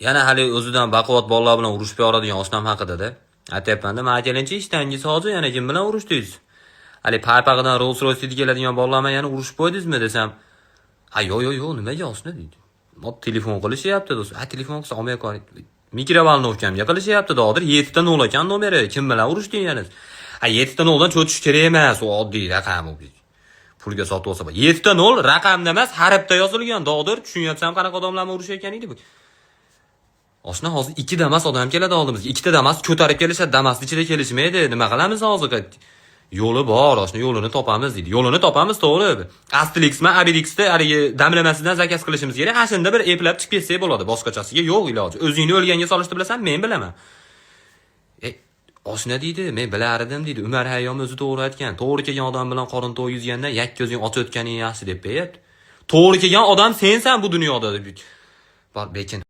Yana hali o'zidan baquvvat bolalar bilan urushib yoradigan oshnam haqida-da. Aytayapman-da, "Ma'kelinchi ishdangiz hozir yana kim bilan urushdingiz? Hali paypag'idan Rolls-Royce keladigan bolalar bilan yana urushib qo'ydingizmi?" desam, "Ha, yo'q, nimaga osna?" deydi. "Mot telefon qilishyapti do'st. Ha, telefon qilsa olmay qo'y. Mikrovolnovkamga qilishyapti dodir. 7 ta 0 ekan nomeri. Kim bilan urushding yana?" Ha, 7 ta 0 dan cho'chish kerak emas, u oddiy raqam u. Pulga sotib olsa, 7 ta 0 raqamda emas, harfda yozilgan. Dodir, tushunyapsan qanaqa odamlar bilan urushayotgan edi bu. Osna hozir 2 Damas odam keladi oldimizga. 2 ta Damas ko'tarib kelishadi, Damasning ichida kelishmaydi. Nima qilamiz hozir? Yo'li bor, osna yo'lini topamiz deydi. Yo'lini topamiz, to'g'ri. Asterixmi, Obelixda haligi damlamasidan zakaz qilishimiz kerak. Ashunda bir eplab chiqib ketsak bo'ladi. Boshqachasiga yo'q iloji. O'zingni o'lganga solishni bilasan, men bilaman. Osna deydi, men bilardim deydi. Umar Hayyom o'zi to'g'ri aytgan. To'g'ri kelgan odam bilan qorin to'ygizganda yakka o'zing ochayotganing yaxshi deb beyat. To'g'ri kelgan odam sensan bu dunyoda deb. Bor, lekin